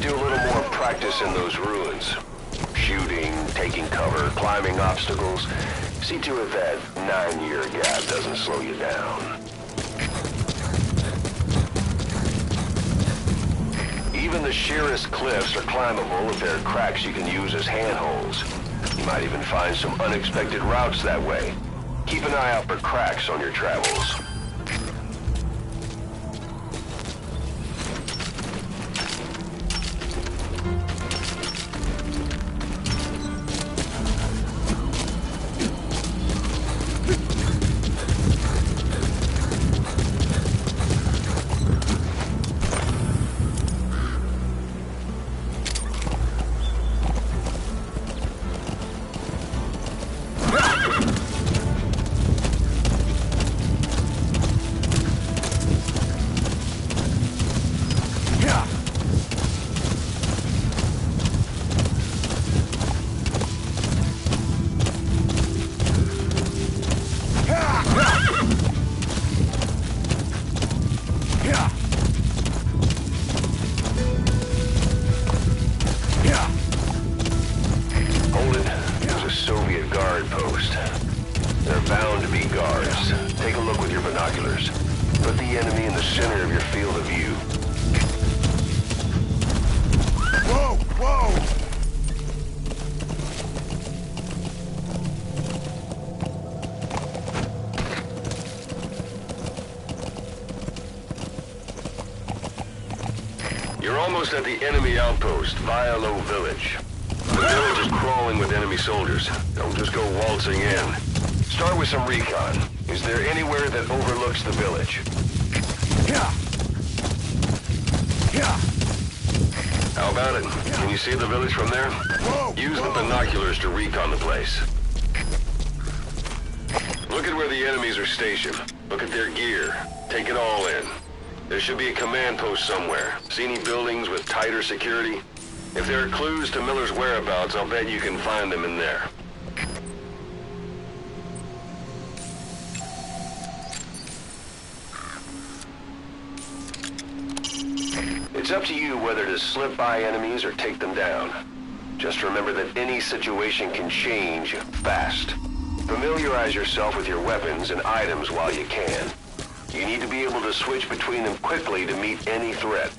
do a little more practice in those ruins. Shooting, taking cover, climbing obstacles. See to it that 9-year gap doesn't slow you down. Even the sheerest cliffs are climbable if there are cracks you can use as handholds. You might even find some unexpected routes that way. Keep an eye out for cracks on your travels. You're almost at the enemy outpost, Vialo Village. The village is crawling with enemy soldiers. Don't just go waltzing in. Start with some recon. Is there anywhere that overlooks the village? How about it? Can you see the village from there? Use the binoculars to recon the place. Look at where the enemies are stationed. Look at their gear. Take it all in. There should be a command post somewhere. See any buildings with tighter security? If there are clues to Miller's whereabouts, I'll bet you can find them in there. It's up to you whether to slip by enemies or take them down. Just remember that any situation can change fast. Familiarize yourself with your weapons and items while you can. You need to be able to switch between them quickly to meet any threat.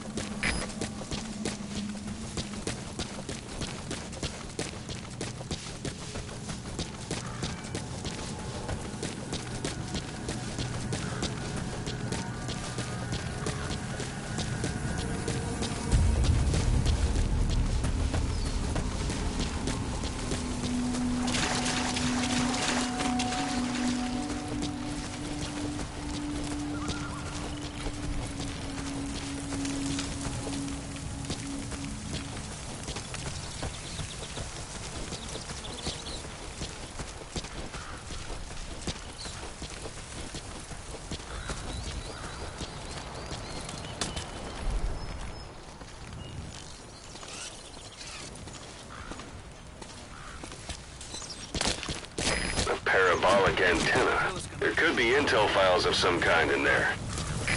Parabolic antenna. There could be intel files of some kind in there.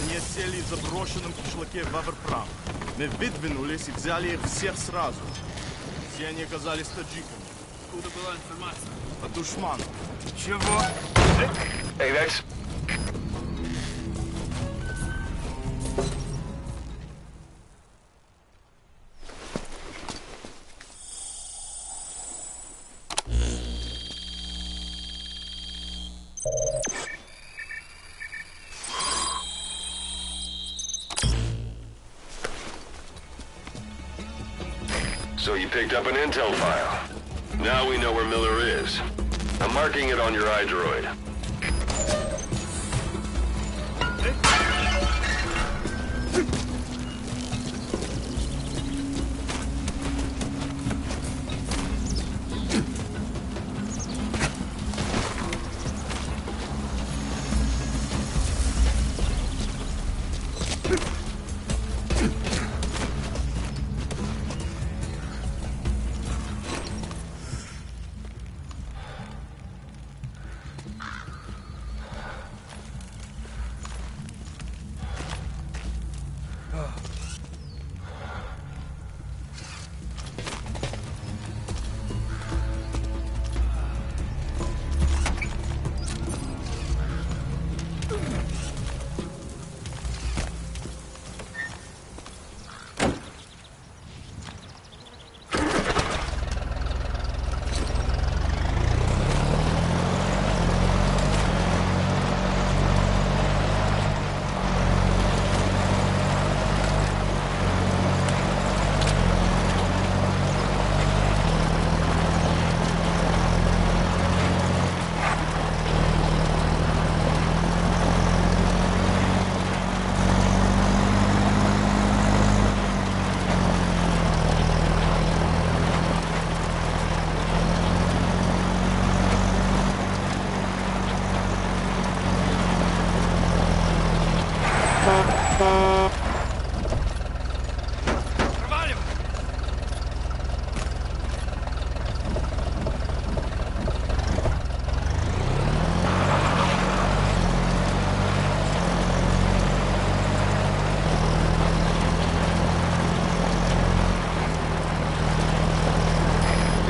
Мне сели в заброшенном кишлаке Ваверпрам. Мы выдвинулись и взяли их всех сразу. Все они оказались таджиками. Откуда была информация? От душмана. Чего? Hey, that's... So you picked up an intel file. Now we know where Miller is. I'm marking it on your iDroid.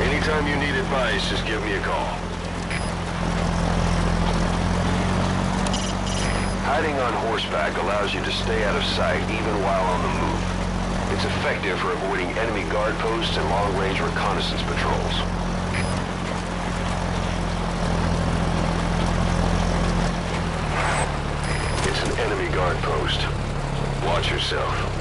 Anytime you need advice, just give me a call. Hiding on horseback allows you to stay out of sight even while on the move. It's effective for avoiding enemy guard posts and long-range reconnaissance patrols. It's an enemy guard post. Watch yourself.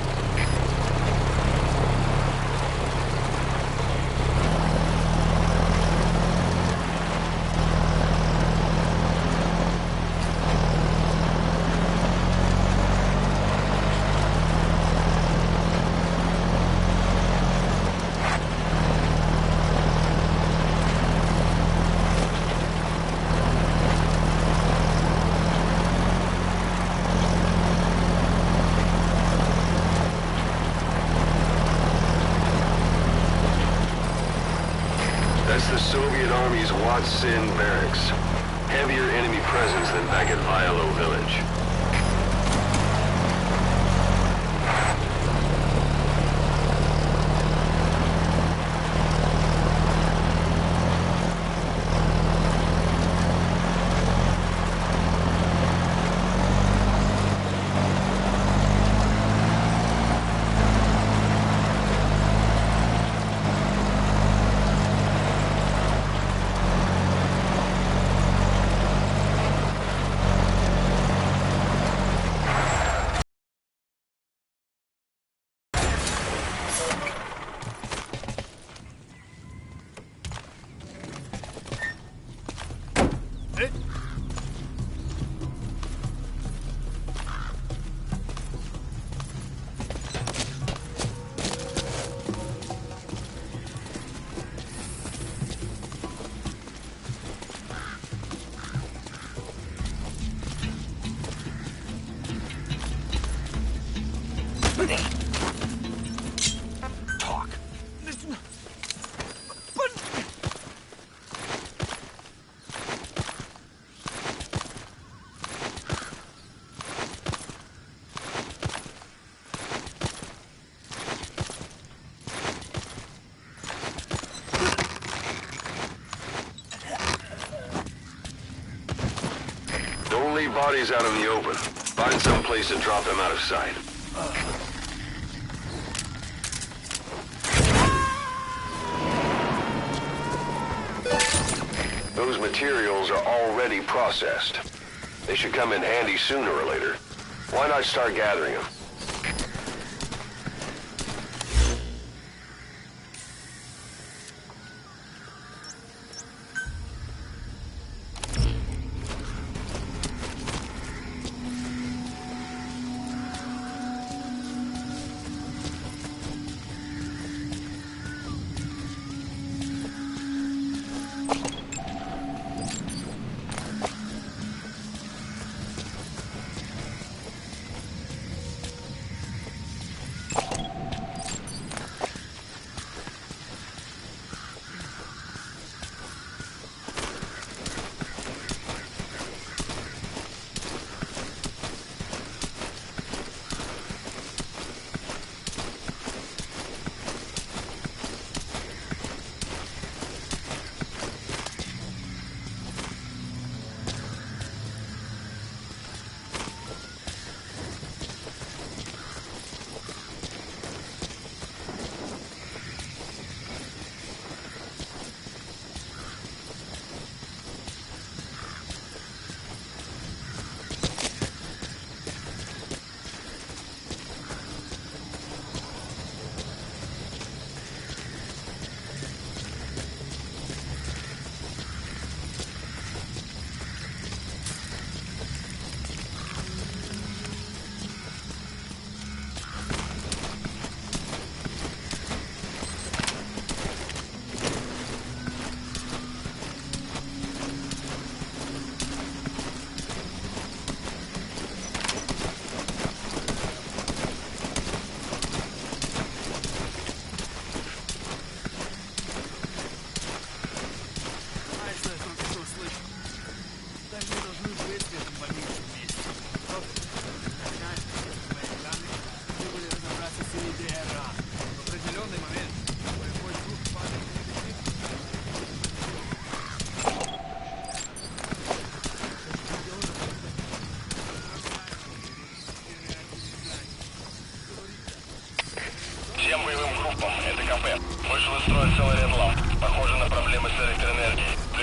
That's the Soviet Army's Watsin barracks. Heavier enemy presence than back at Violo Village. Talk. Don't leave bodies out in the open. Find some place to drop them out of sight. Those materials are already processed. They should come in handy sooner or later. Why not start gathering them?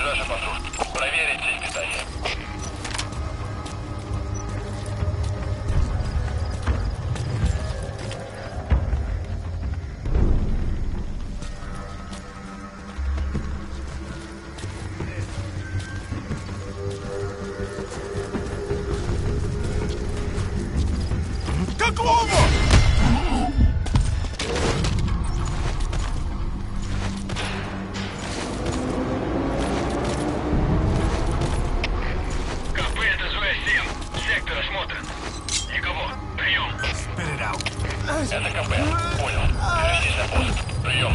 даже патруль. Проверить цель питания. Какого? КП это ЗОЯ-7. Сектор осмотр. Никого. Прием. Spit it out. Это КП. Понял. Вернитесь на пост. Прием.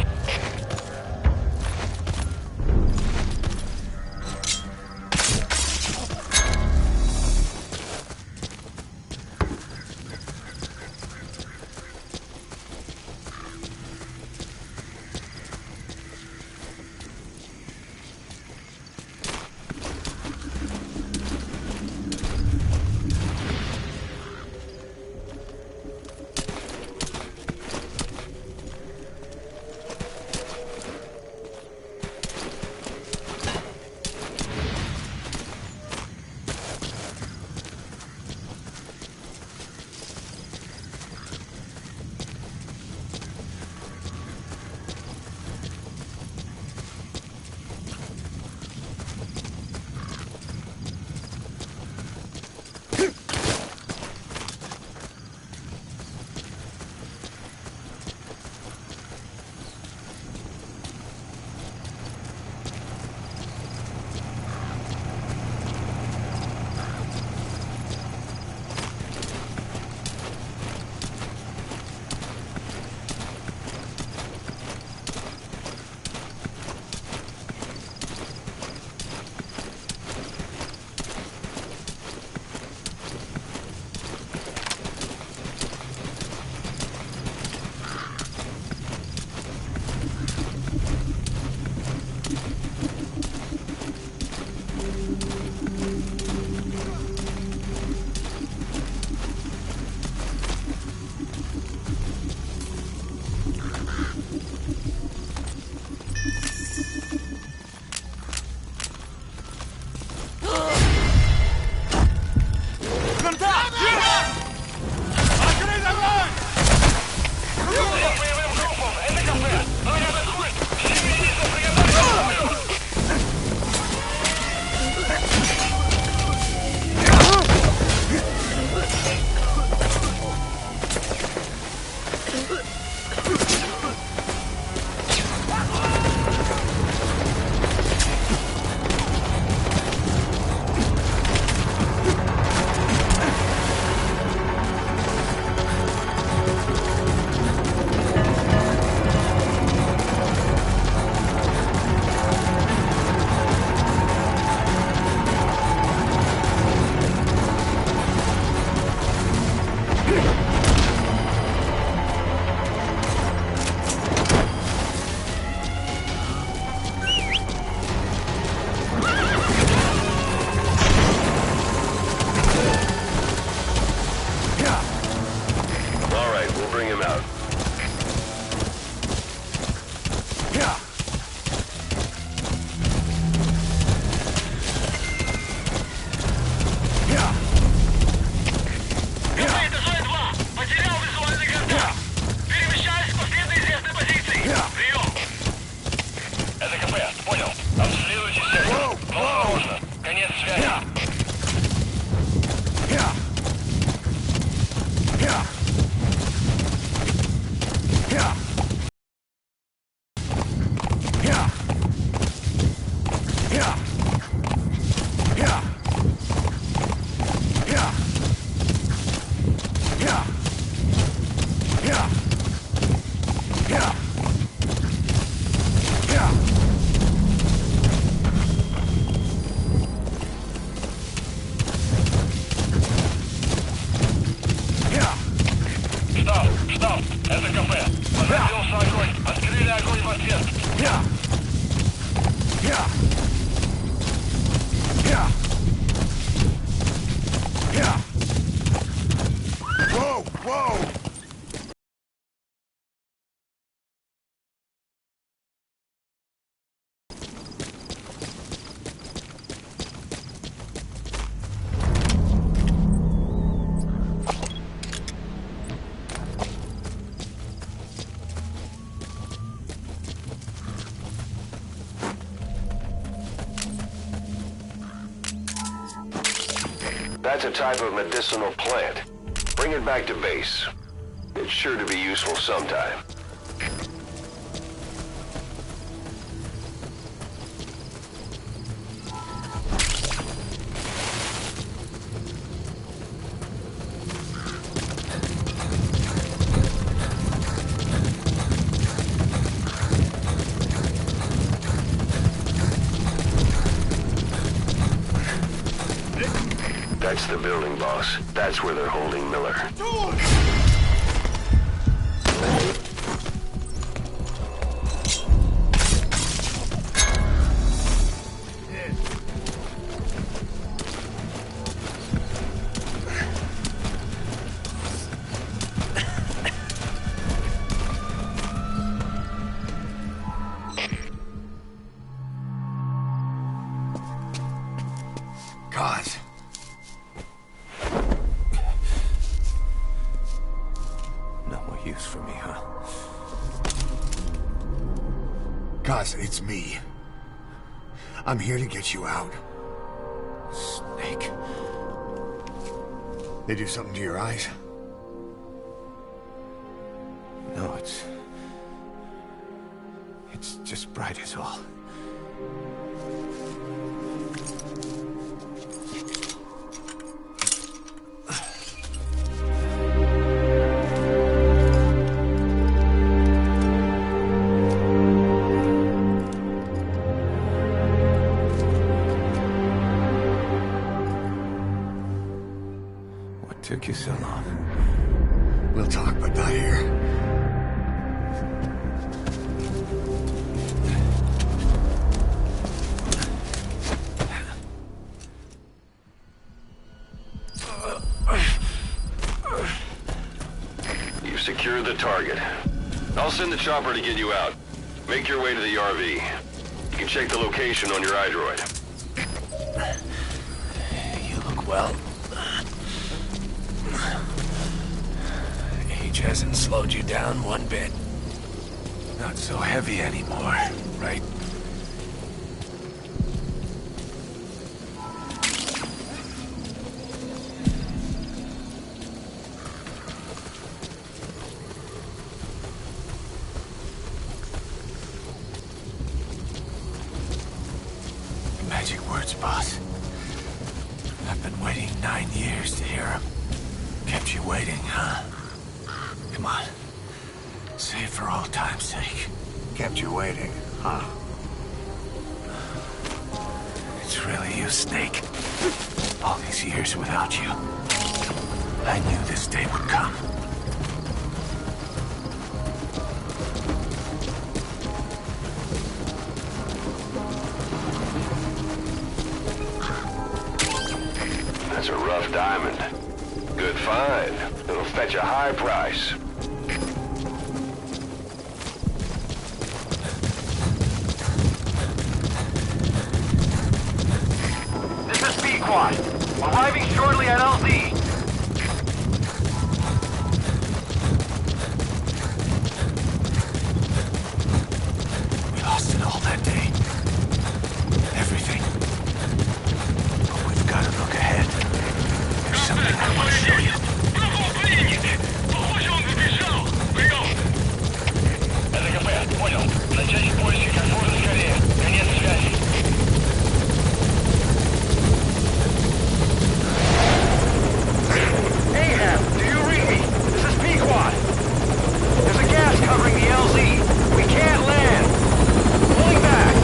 That's a type of medicinal plant. Bring it back to base. It's sure to be useful sometime. That's the building, boss. That's where they're holding Miller. God. No more use for me, huh? Cause it's me. I'm here to get you out. Snake. They do something to your eyes? No, it's just bright as all. What took you so long? We'll talk, but not here. You've secured the target. I'll send the chopper to get you out. Make your way to the RV. You can check the location on your iDroid. You look well. Age hasn't slowed you down one bit. Not so heavy anymore, right? Magic words, boss. I've been waiting 9 years to hear them. Kept you waiting, huh? Come on. Say it for old time's sake. Kept you waiting, huh? It's really you, Snake. All these years without you. I knew this day would come. That's a rough diamond. Good find. It'll fetch a high price. This is B-Quad. Arriving shortly at LZ. We lost it all that day. Everything. But we've got to look ahead. There's something I want to show you. Понял. Начать поиски как можно скорее. Конец связи. Ahab, do you read me? This is Pequod. There's a gas covering the LZ. We can't land. Pulling back.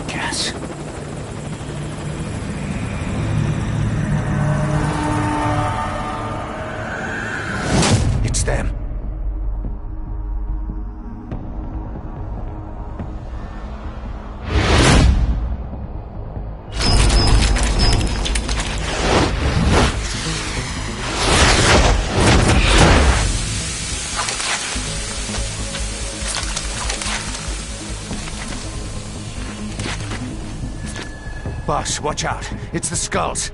Gas. It's them. Boss, watch out. It's the skulls.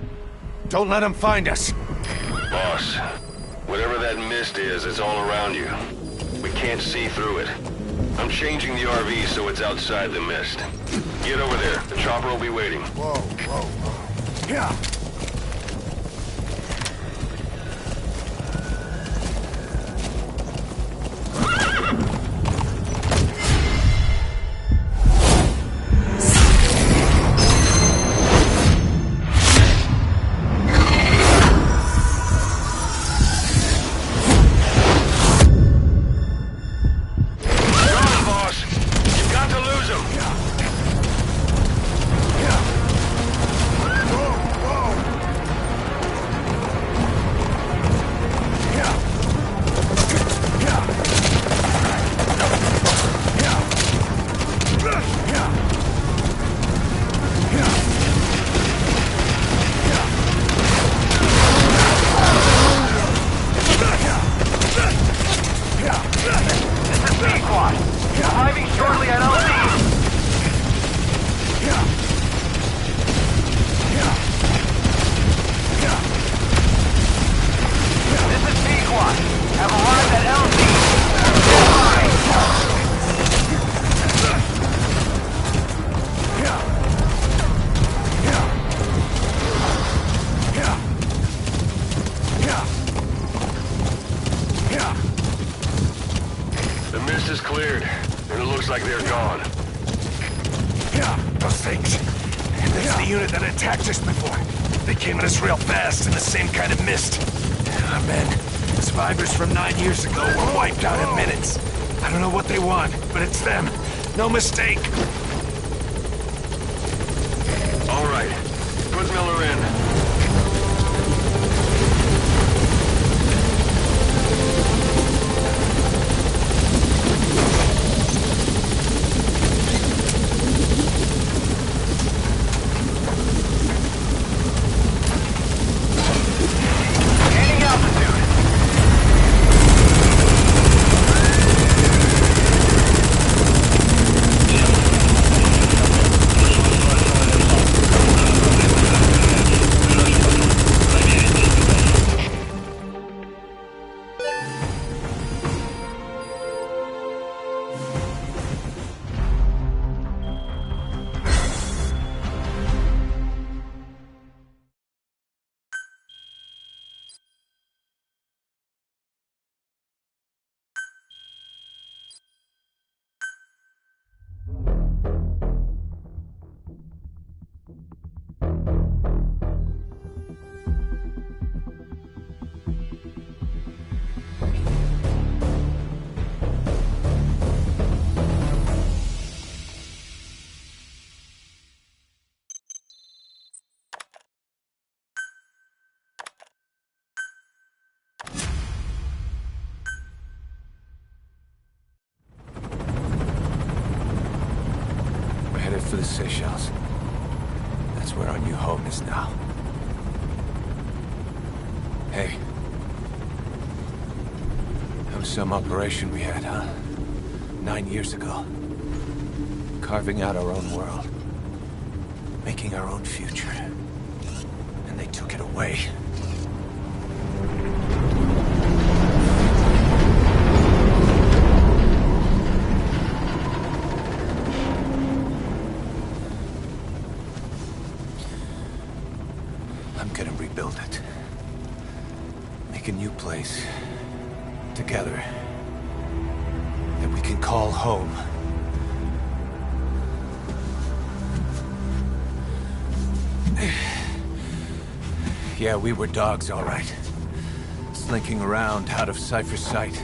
Don't let them find us. Boss, whatever that mist is, it's all around you. We can't see through it. I'm changing the RV so it's outside the mist. Get over there. The chopper will be waiting. Whoa, whoa, whoa. Yeah. Cleared, and it looks like they're gone. Yeah, those things. That's the unit that attacked us before. They came at us real fast in the same kind of mist. Our men, survivors from 9 years ago, were wiped out in minutes. I don't know what they want, but it's them. No mistake. All right, put Miller in. For the Seychelles. That's where our new home is now. Hey. That was some operation we had, huh? 9 years ago. Carving out our own world. Making our own future. And they took it away. I'm gonna rebuild it. Make a new place. Together. That we can call home. Yeah, we were dogs, all right. Slinking around out of Cypher's sight.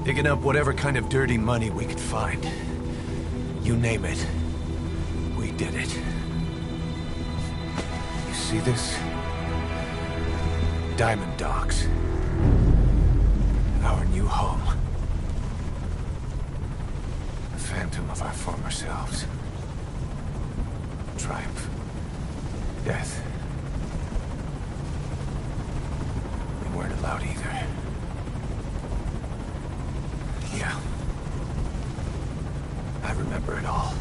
Digging up whatever kind of dirty money we could find. You name it. We did it. See this? Diamond Dogs. Our new home. The phantom of our former selves. Triumph. Death. We weren't allowed either. Yeah. I remember it all.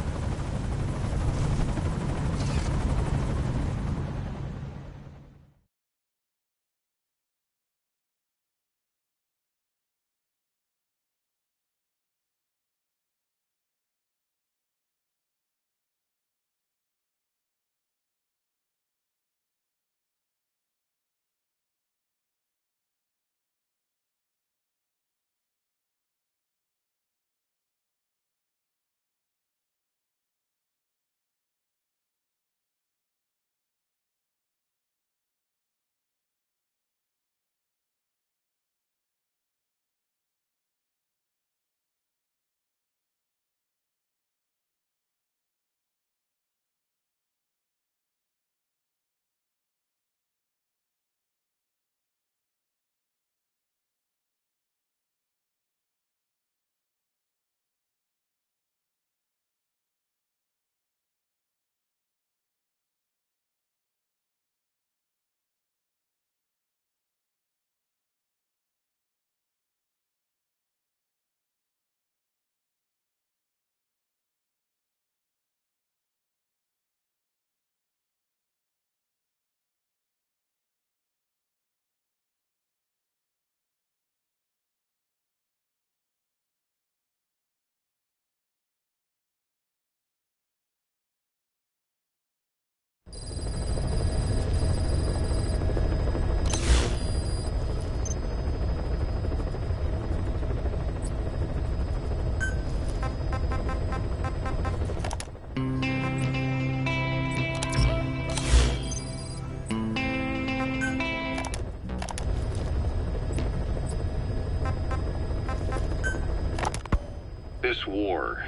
this war,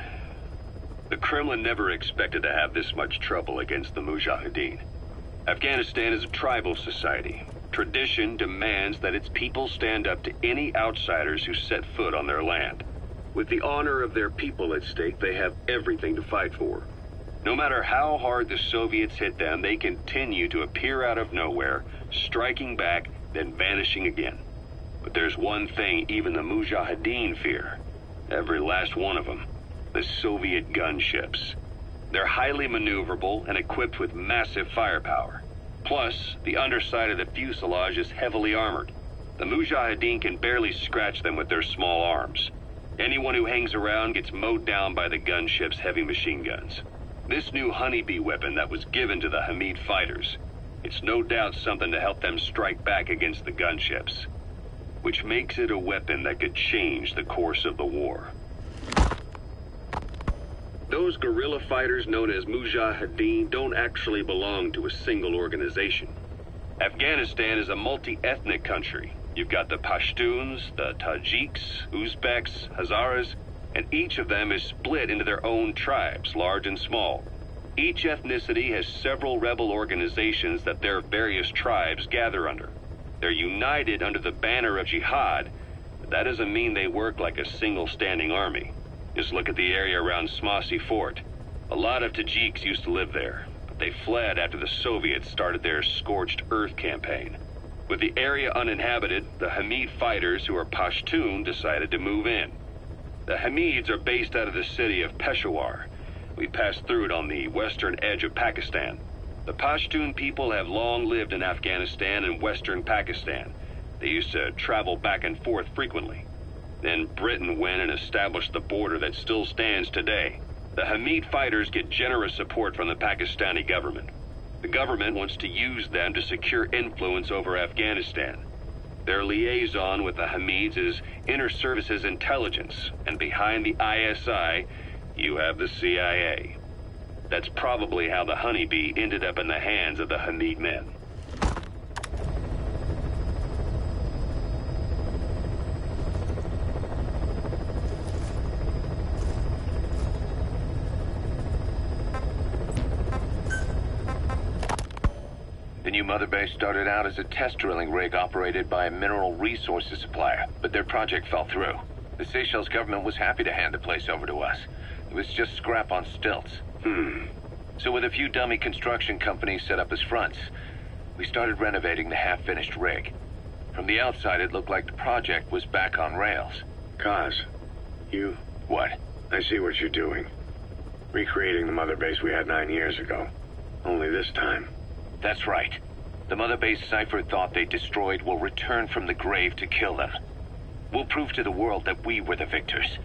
the Kremlin never expected to have this much trouble against the Mujahideen. Afghanistan is a tribal society. Tradition demands that its people stand up to any outsiders who set foot on their land. With the honor of their people at stake, they have everything to fight for. No matter how hard the Soviets hit them, they continue to appear out of nowhere, striking back, then vanishing again. But there's one thing even the Mujahideen fear. Every last one of them. The Soviet gunships. They're highly maneuverable and equipped with massive firepower. Plus, the underside of the fuselage is heavily armored. The Mujahideen can barely scratch them with their small arms. Anyone who hangs around gets mowed down by the gunship's heavy machine guns. This new honeybee weapon that was given to the Hamid fighters, it's no doubt something to help them strike back against the gunships, which makes it a weapon that could change the course of the war. Those guerrilla fighters known as Mujahideen don't actually belong to a single organization. Afghanistan is a multi-ethnic country. You've got the Pashtuns, the Tajiks, Uzbeks, Hazaras, and each of them is split into their own tribes, large and small. Each ethnicity has several rebel organizations that their various tribes gather under. They're united under the banner of jihad, but that doesn't mean they work like a single standing army. Just look at the area around Smasy Fort. A lot of Tajiks used to live there, but they fled after the Soviets started their Scorched Earth campaign. With the area uninhabited, the Hamid fighters, who are Pashtun, decided to move in. The Hamids are based out of the city of Peshawar. We passed through it on the western edge of Pakistan. The Pashtun people have long lived in Afghanistan and western Pakistan. They used to travel back and forth frequently. Then Britain went and established the border that still stands today. The Hamid fighters get generous support from the Pakistani government. The government wants to use them to secure influence over Afghanistan. Their liaison with the Hamids is Inter-Services Intelligence, and behind the ISI, you have the CIA. That's probably how the honeybee ended up in the hands of the Hamid men. The new mother base started out as a test drilling rig operated by a mineral resources supplier, but their project fell through. The Seychelles government was happy to hand the place over to us. It was just scrap on stilts. So with a few dummy construction companies set up as fronts, we started renovating the half-finished rig. From the outside, it looked like the project was back on rails. Kaz, you... What? I see what you're doing. Recreating the mother base we had 9 years ago. Only this time. That's right. The mother base Cypher thought they destroyed will return from the grave to kill them. We'll prove to the world that we were the victors.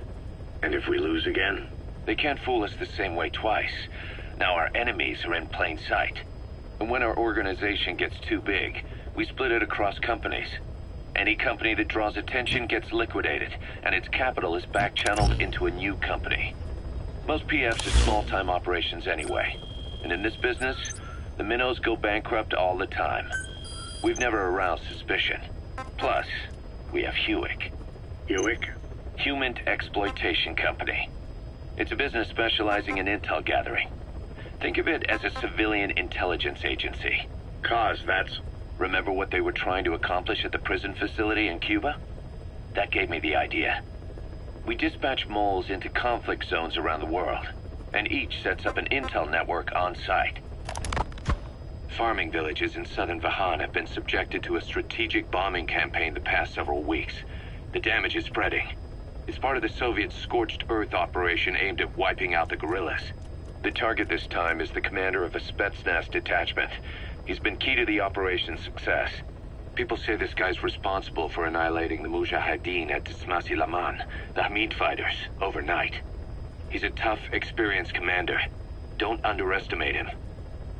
And if we lose again? They can't fool us the same way twice. Now our enemies are in plain sight. And when our organization gets too big, we split it across companies. Any company that draws attention gets liquidated, and its capital is back-channeled into a new company. Most PFs are small-time operations anyway. And in this business, the minnows go bankrupt all the time. We've never aroused suspicion. Plus, we have Hewick. Hewick? Human Exploitation Company. It's a business specializing in intel gathering. Think of it as a civilian intelligence agency. Kaz, that's... Remember what they were trying to accomplish at the prison facility in Cuba? That gave me the idea. We dispatch moles into conflict zones around the world, and each sets up an intel network on site. Farming villages in southern Vahan have been subjected to a strategic bombing campaign the past several weeks. The damage is spreading. It's part of the Soviet Scorched Earth operation aimed at wiping out the guerrillas. The target this time is the commander of a Spetsnaz detachment. He's been key to the operation's success. People say this guy's responsible for annihilating the Mujahideen at Tismasi Laman, the Hamid fighters, overnight. He's a tough, experienced commander. Don't underestimate him.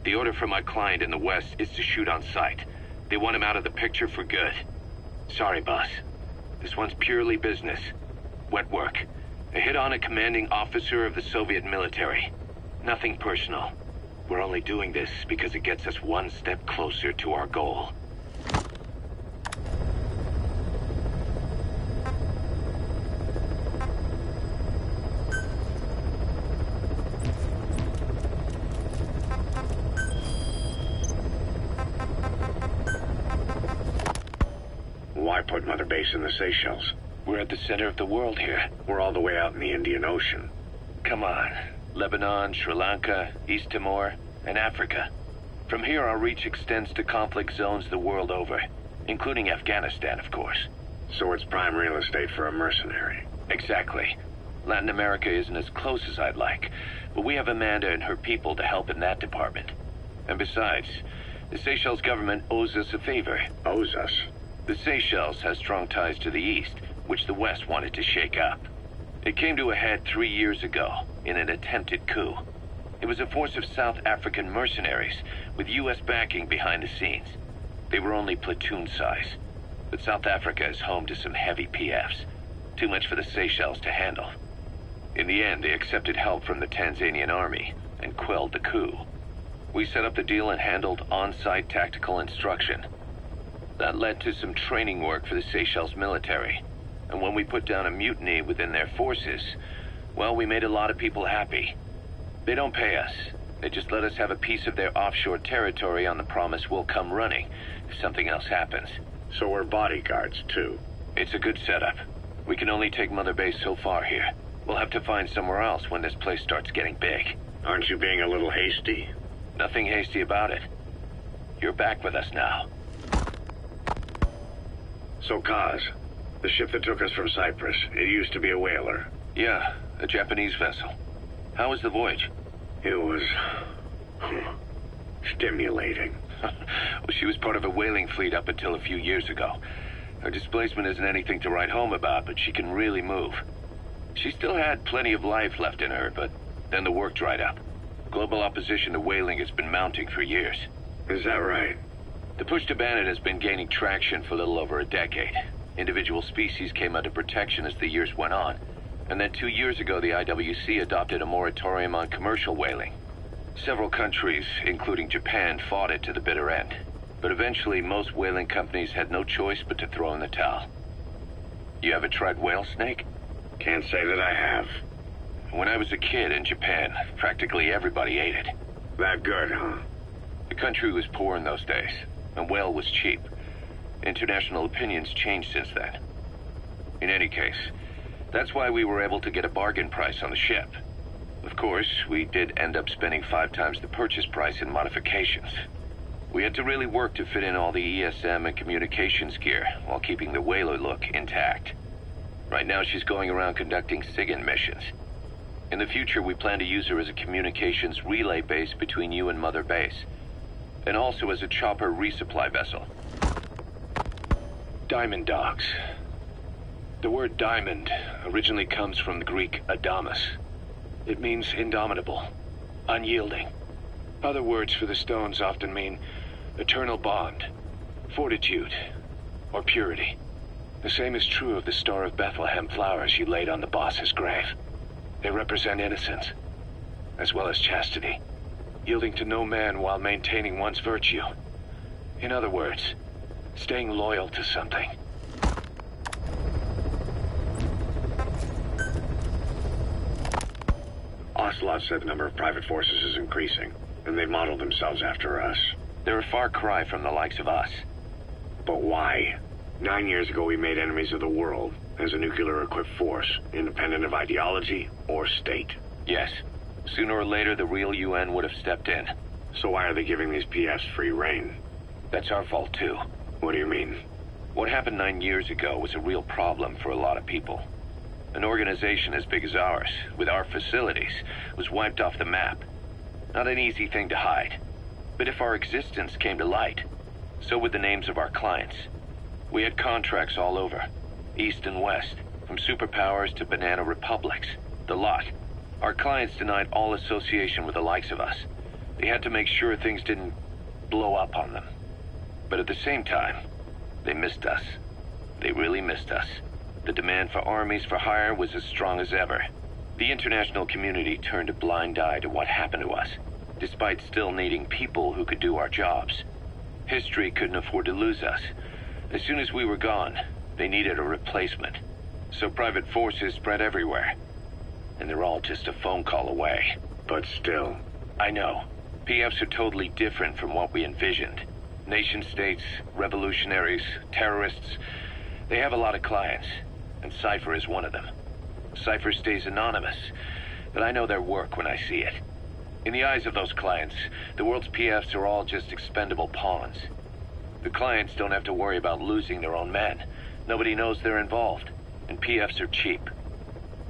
The order from my client in the West is to shoot on sight. They want him out of the picture for good. Sorry, boss. This one's purely business. Wet work. A hit on a commanding officer of the Soviet military. Nothing personal. We're only doing this because it gets us one step closer to our goal. Why put Mother Base in the Seychelles? We're at the center of the world here. We're all the way out in the Indian Ocean. Come on. Lebanon, Sri Lanka, East Timor, and Africa. From here, our reach extends to conflict zones the world over, including Afghanistan, of course. So it's prime real estate for a mercenary. Exactly. Latin America isn't as close as I'd like, but we have Amanda and her people to help in that department. And besides, the Seychelles government owes us a favor. Owes us? The Seychelles has strong ties to the East, which the West wanted to shake up. It came to a head 3 years ago in an attempted coup. It was a force of South African mercenaries with U.S. backing behind the scenes. They were only platoon size, but South Africa is home to some heavy PFs. Too much for the Seychelles to handle. In the end, they accepted help from the Tanzanian army and quelled the coup. We set up the deal and handled on-site tactical instruction. That led to some training work for the Seychelles military. And when we put down a mutiny within their forces, well, we made a lot of people happy. They don't pay us. They just let us have a piece of their offshore territory on the promise we'll come running if something else happens. So we're bodyguards, too. It's a good setup. We can only take Mother Base so far here. We'll have to find somewhere else when this place starts getting big. Aren't you being a little hasty? Nothing hasty about it. You're back with us now. So, Kaz, the ship that took us from Cyprus, it used to be a whaler. Yeah, a Japanese vessel. How was the voyage? It was... stimulating. Well, she was part of a whaling fleet up until a few years ago. Her displacement isn't anything to write home about, but she can really move. She still had plenty of life left in her, but then the work dried up. Global opposition to whaling has been mounting for years. Is that right? The push to ban it has been gaining traction for a little over a decade. Individual species came under protection as the years went on. And then 2 years ago, the IWC adopted a moratorium on commercial whaling. Several countries, including Japan, fought it to the bitter end. But eventually, most whaling companies had no choice but to throw in the towel. You ever tried whale snake? Can't say that I have. When I was a kid in Japan, practically everybody ate it. That good, huh? The country was poor in those days, and whale was cheap. International opinions changed since then. In any case, that's why we were able to get a bargain price on the ship. Of course, we did end up spending 5 times the purchase price in modifications. We had to really work to fit in all the ESM and communications gear while keeping the whaler look intact. Right now she's going around conducting SIGINT missions. In the future, we plan to use her as a communications relay base between you and Mother Base, and also as a chopper resupply vessel. Diamond dogs. The word diamond originally comes from the Greek adamas. It means indomitable, unyielding. Other words for the stones often mean eternal bond, fortitude, or purity. The same is true of the Star of Bethlehem flowers you laid on the boss's grave. They represent innocence, as well as chastity, yielding to no man while maintaining one's virtue. In other words, staying loyal to something. Ocelot said the number of private forces is increasing, and they've modeled themselves after us. They're a far cry from the likes of us. But why? 9 years ago we made enemies of the world as a nuclear-equipped force, independent of ideology or state. Yes. Sooner or later, the real UN would have stepped in. So why are they giving these PFs free rein? That's our fault, too. What do you mean? What happened 9 years ago was a real problem for a lot of people. An organization as big as ours, with our facilities, was wiped off the map. Not an easy thing to hide. But if our existence came to light, so would the names of our clients. We had contracts all over, east and west, from superpowers to banana republics, the lot. Our clients denied all association with the likes of us. They had to make sure things didn't blow up on them. But at the same time, they missed us. They really missed us. The demand for armies for hire was as strong as ever. The international community turned a blind eye to what happened to us, despite still needing people who could do our jobs. History couldn't afford to lose us. As soon as we were gone, they needed a replacement. So private forces spread everywhere. And they're all just a phone call away. But still. I know. PFs are totally different from what we envisioned. Nation states, revolutionaries, terrorists. They have a lot of clients, and Cypher is one of them. Cypher stays anonymous, but I know their work when I see it. In the eyes of those clients, the world's PFs are all just expendable pawns. The clients don't have to worry about losing their own men. Nobody knows they're involved, and PFs are cheap.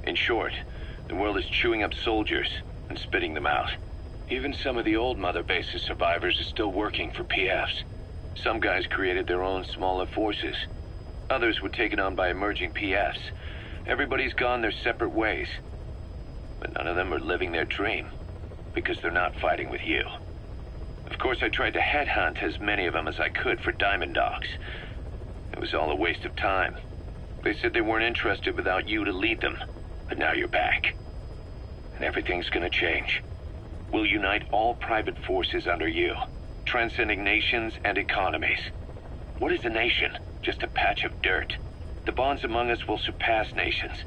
In short, the world is chewing up soldiers and spitting them out. Even some of the old Mother Base's survivors are still working for PFs. Some guys created their own smaller forces. Others were taken on by emerging PFs. Everybody's gone their separate ways. But none of them are living their dream, because they're not fighting with you. Of course, I tried to headhunt as many of them as I could for Diamond Dogs. It was all a waste of time. They said they weren't interested without you to lead them. But now you're back. And everything's gonna change. We'll unite all private forces under you, transcending nations and economies. What is a nation? Just a patch of dirt. The bonds among us will surpass nations,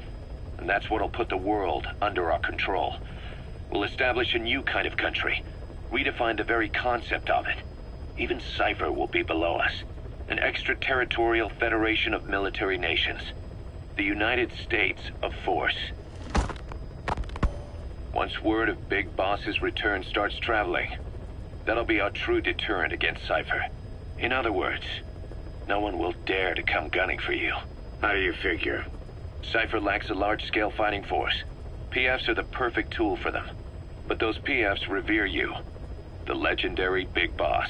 and that's what'll put the world under our control. We'll establish a new kind of country, redefine the very concept of it. Even Cypher will be below us, an extraterritorial federation of military nations. The United States of Force. Once word of Big Boss's return starts traveling, that'll be our true deterrent against Cypher. In other words, no one will dare to come gunning for you. How do you figure? Cypher lacks a large-scale fighting force. PFs are the perfect tool for them. But those PFs revere you, the legendary Big Boss.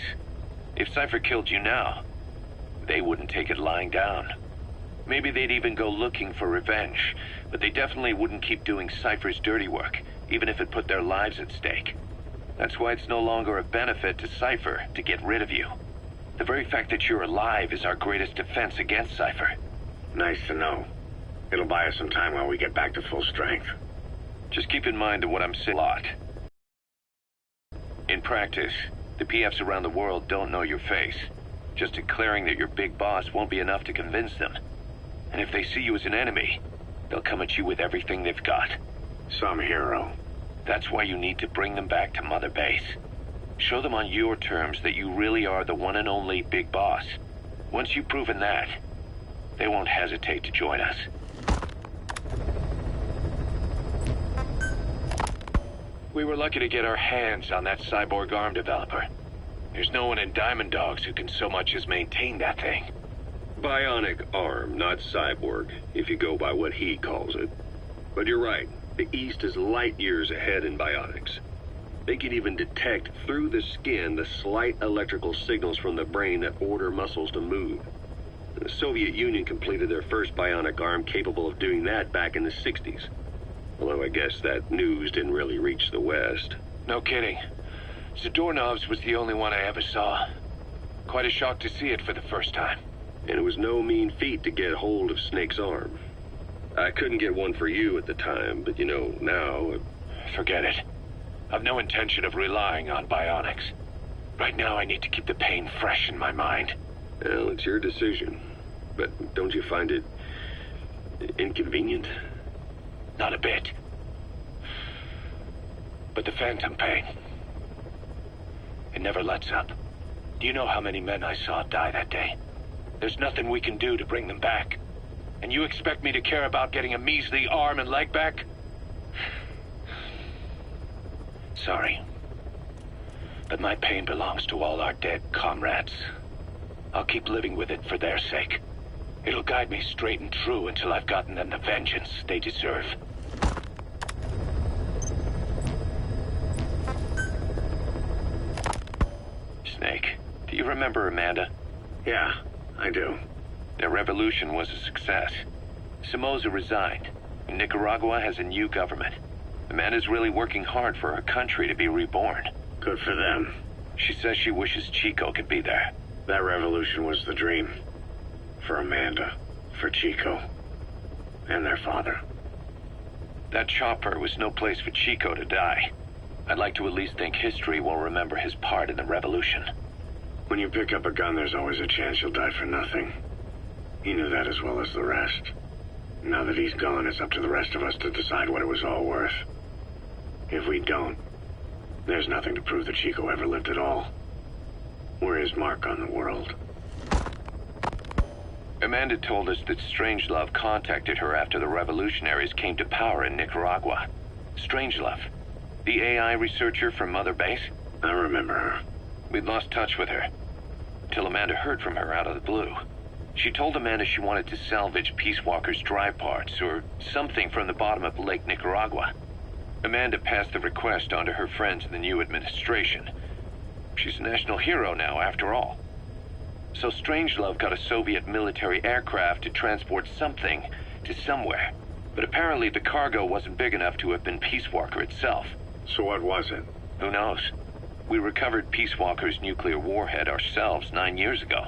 If Cypher killed you now, they wouldn't take it lying down. Maybe they'd even go looking for revenge, but they definitely wouldn't keep doing Cypher's dirty work, even if it put their lives at stake. That's why it's no longer a benefit to Cypher to get rid of you. The very fact that you're alive is our greatest defense against Cypher. Nice to know. It'll buy us some time while we get back to full strength. Just keep in mind what I'm saying a lot. In practice, the PFs around the world don't know your face. Just declaring that you're Big Boss won't be enough to convince them. And if they see you as an enemy, they'll come at you with everything they've got. Some hero. That's why you need to bring them back to Mother Base. Show them on your terms that you really are the one and only Big Boss. Once you've proven that, they won't hesitate to join us. We were lucky to get our hands on that cyborg arm developer. There's no one in Diamond Dogs who can so much as maintain that thing. Bionic arm, not cyborg, if you go by what he calls it. But you're right, the East is light years ahead in bionics. They can even detect through the skin the slight electrical signals from the brain that order muscles to move. The Soviet Union completed their first bionic arm capable of doing that back in the 60s. Although I guess that news didn't really reach the West. No kidding. Zadorov's was the only one I ever saw. Quite a shock to see it for the first time. And it was no mean feat to get hold of Snake's arm. I couldn't get one for you at the time, but you know, now... Forget it. I've no intention of relying on bionics. Right now I need to keep the pain fresh in my mind. Well, it's your decision. But don't you find it... inconvenient? Not a bit. But the phantom pain... it never lets up. Do you know how many men I saw die that day? There's nothing we can do to bring them back. And you expect me to care about getting a measly arm and leg back? Sorry. But my pain belongs to all our dead comrades. I'll keep living with it for their sake. It'll guide me straight and true until I've gotten them the vengeance they deserve. Snake, do you remember Amanda? Yeah, I do. Their revolution was a success. Somoza resigned, and Nicaragua has a new government. Amanda's really working hard for her country to be reborn. Good for them. She says she wishes Chico could be there. That revolution was the dream. For Amanda, for Chico, and their father. That chopper was no place for Chico to die. I'd like to at least think history will remember his part in the revolution. When you pick up a gun, there's always a chance you'll die for nothing. He knew that as well as the rest. Now that he's gone, it's up to the rest of us to decide what it was all worth. If we don't, there's nothing to prove that Chico ever lived at all. We're his mark on the world. Amanda told us that Strangelove contacted her after the revolutionaries came to power in Nicaragua. Strangelove, the AI researcher from Mother Base? I remember her. We'd lost touch with her, till Amanda heard from her out of the blue. She told Amanda she wanted to salvage Peace Walker's drive parts, or something from the bottom of Lake Nicaragua. Amanda passed the request on to her friends in the new administration. She's a national hero now, after all. So Strangelove got a Soviet military aircraft to transport something to somewhere. But apparently the cargo wasn't big enough to have been Peace Walker itself. So what was it? Who knows? We recovered Peace Walker's nuclear warhead ourselves 9 years ago.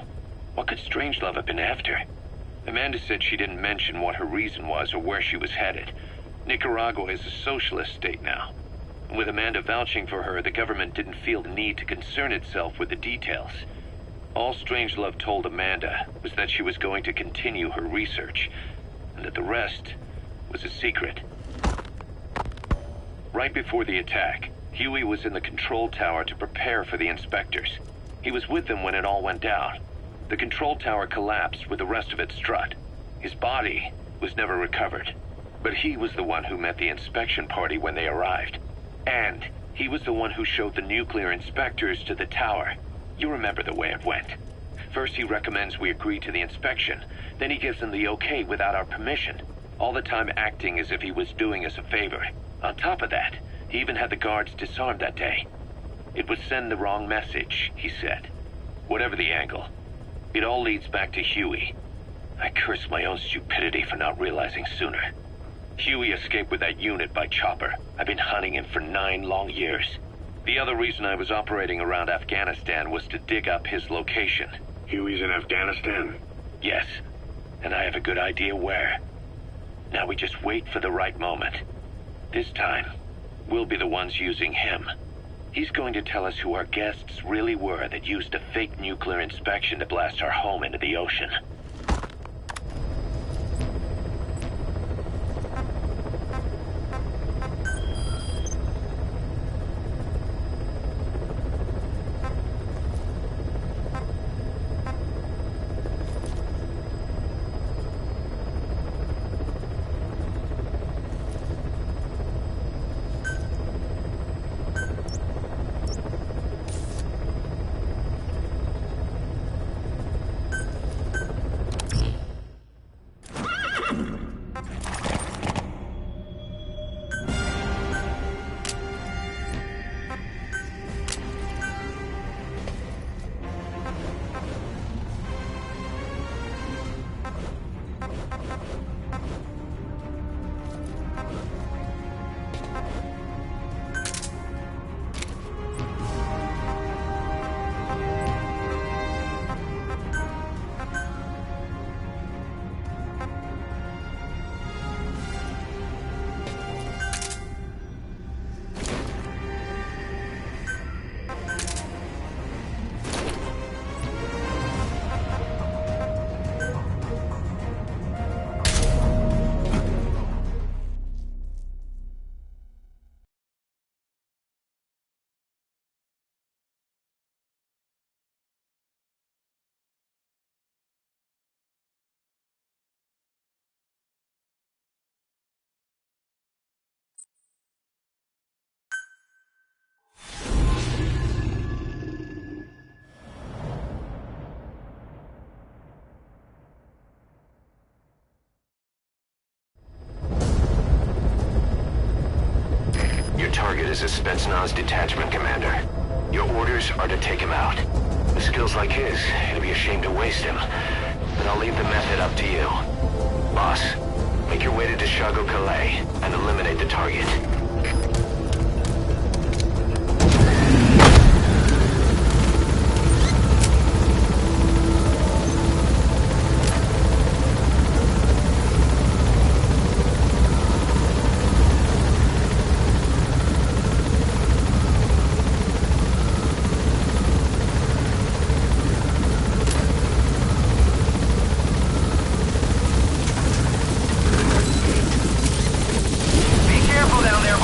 What could Strangelove have been after? Amanda said she didn't mention what her reason was or where she was headed. Nicaragua is a socialist state now. With Amanda vouching for her, the government didn't feel the need to concern itself with the details. All Strangelove told Amanda was that she was going to continue her research, and that the rest was a secret. Right before the attack, Huey was in the control tower to prepare for the inspectors. He was with them when it all went down. The control tower collapsed with the rest of it strut. His body was never recovered. But he was the one who met the inspection party when they arrived. And he was the one who showed the nuclear inspectors to the tower. You remember the way it went. First he recommends we agree to the inspection. Then he gives them the okay without our permission. All the time acting as if he was doing us a favor. On top of that, he even had the guards disarmed that day. It would send the wrong message, he said. Whatever the angle, it all leads back to Huey. I curse my own stupidity for not realizing sooner. Huey escaped with that unit by chopper. I've been hunting him for 9 long years. The other reason I was operating around Afghanistan was to dig up his location. Huey's in Afghanistan? Yes, and I have a good idea where. Now we just wait for the right moment. This time, we'll be the ones using him. He's going to tell us who our guests really were that used a fake nuclear inspection to blast our home into the ocean. Target is a Spetsnaz detachment commander. Your orders are to take him out. With skills like his, it'd be a shame to waste him. But I'll leave the method up to you. Boss, make your way to Deshago Calais and eliminate the target. Down there,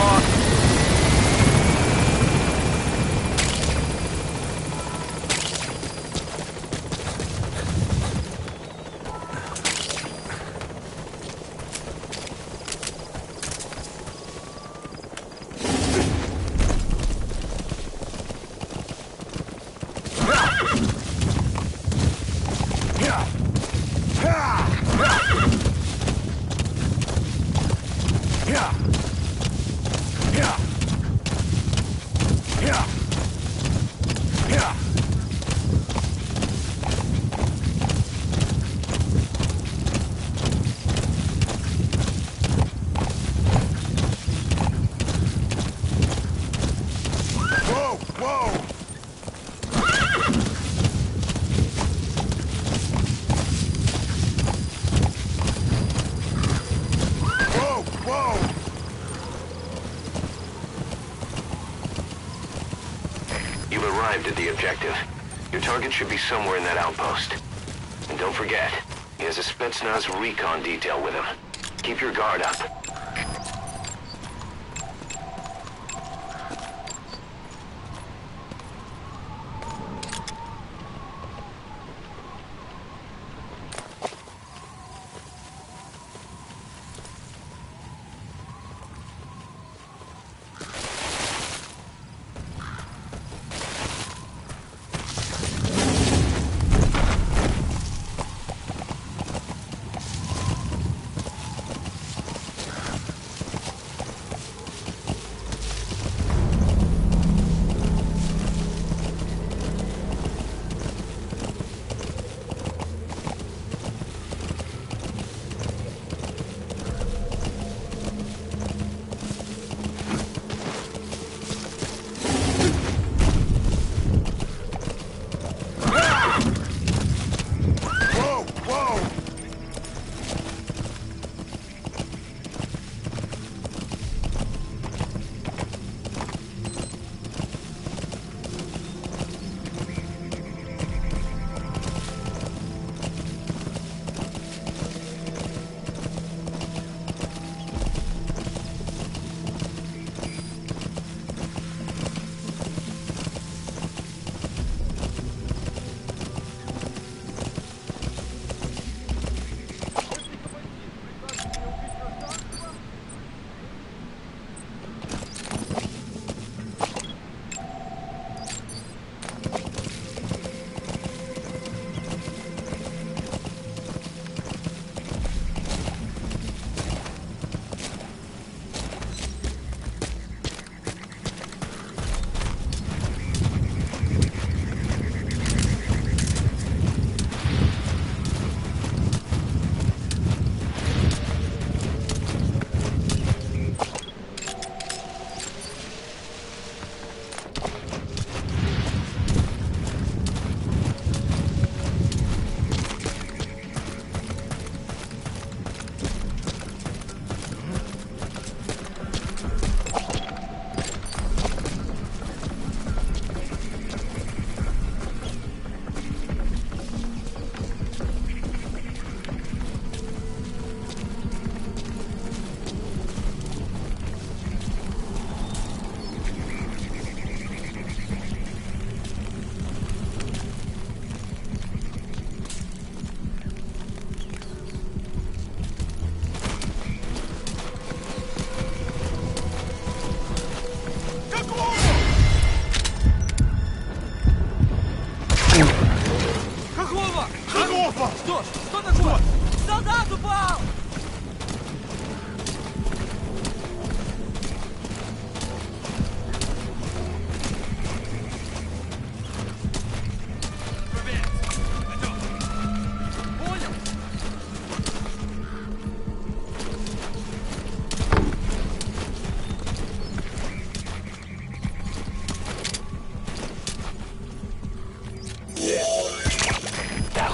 arrived at the objective. Your target should be somewhere in that outpost. And don't forget, he has a Spetsnaz recon detail with him. Keep your guard up.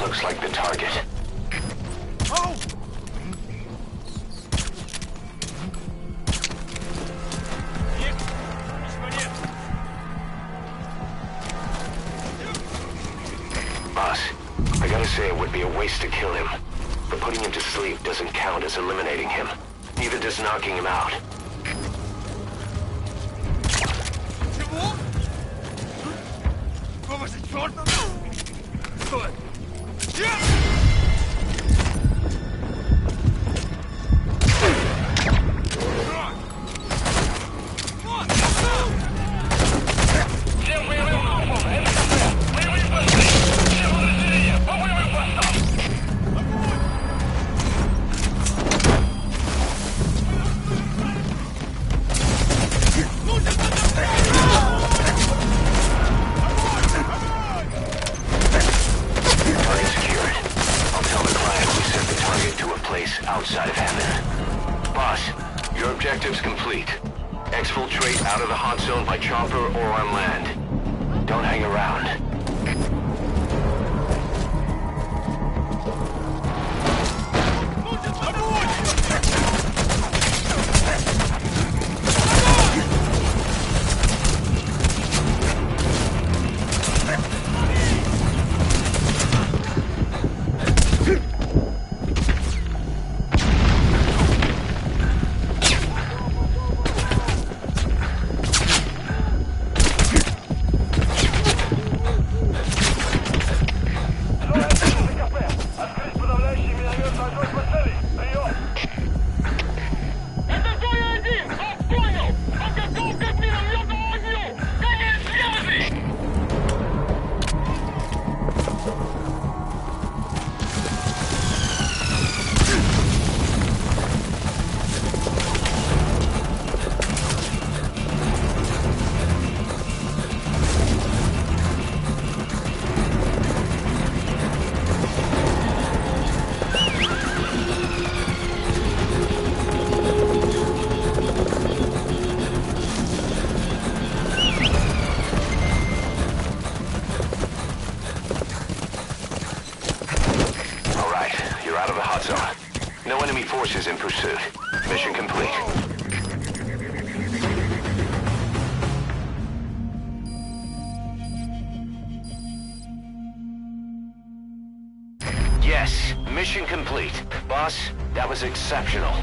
Looks like the target. Oh! Boss, I gotta say it would be a waste to kill him. But putting him to sleep doesn't count as eliminating him. Neither does knocking him out. Чего? Какого же черта? Что это? Outside of heaven. Boss, your objective's complete. Exfiltrate out of the hot zone by chopper or on land. Don't hang around. out of the hot zone. No enemy forces in pursuit. Mission complete. Yes, mission complete. Boss, that was exceptional.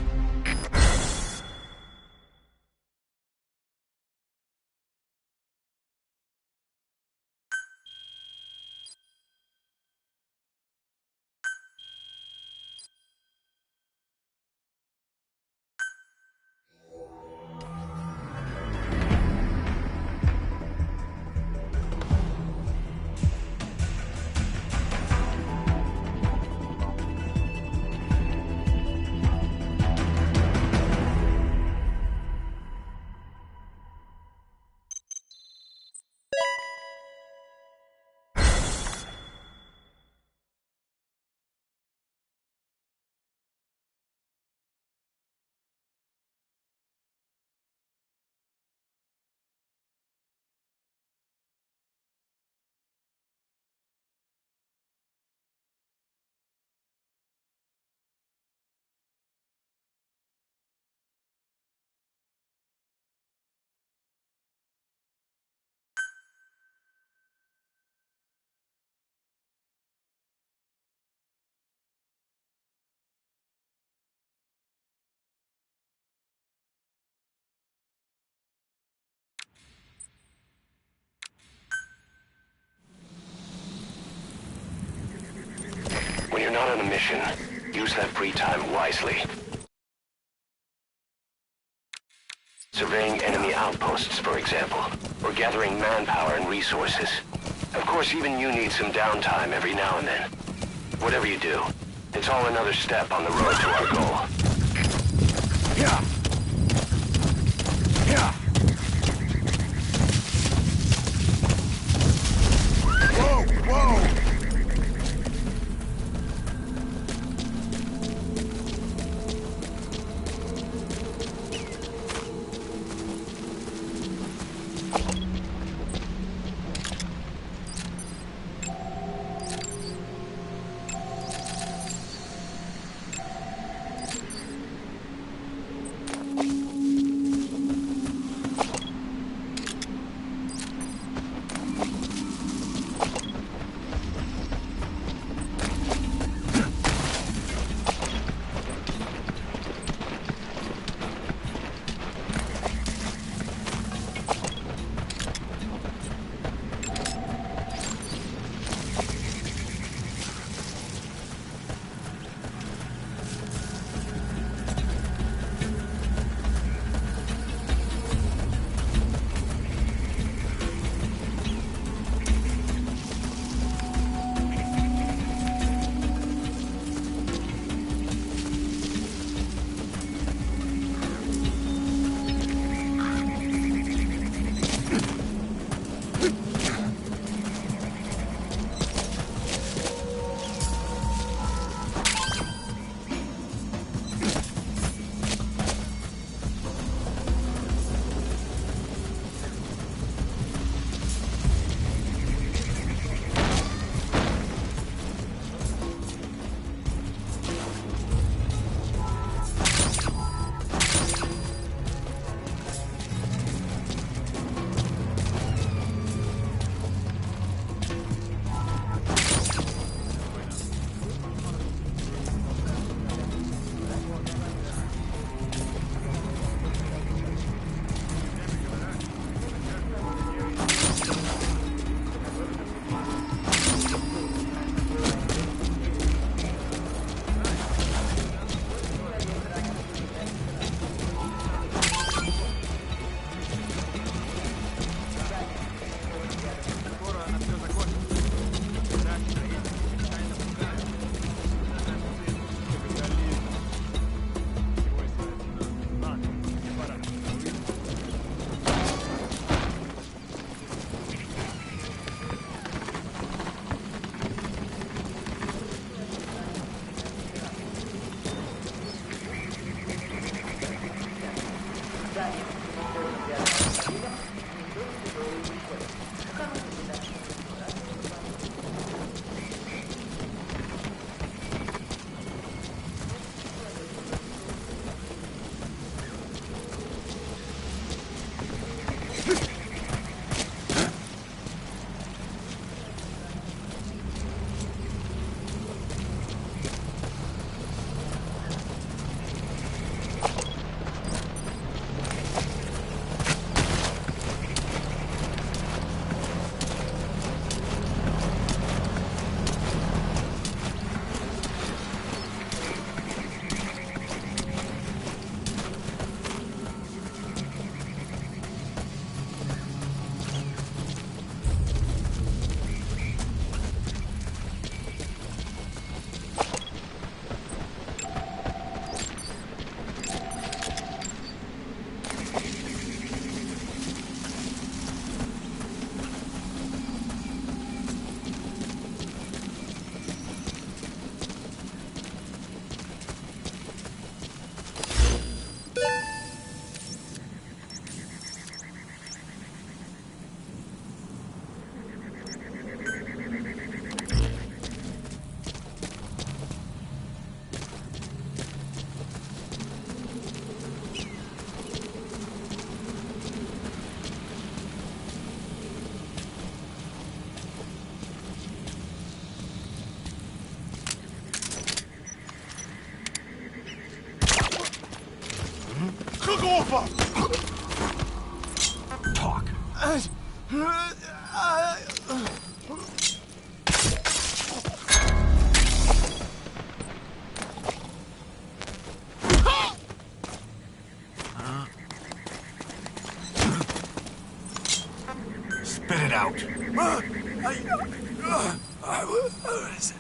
When you're not on a mission, use that free time wisely. Surveying enemy outposts, for example, or gathering manpower and resources. Of course, even you need some downtime every now and then. Whatever you do, it's all another step on the road to our goal. Yeah. Yeah. Whoa, whoa! over! Talk. Spit it out. What is it?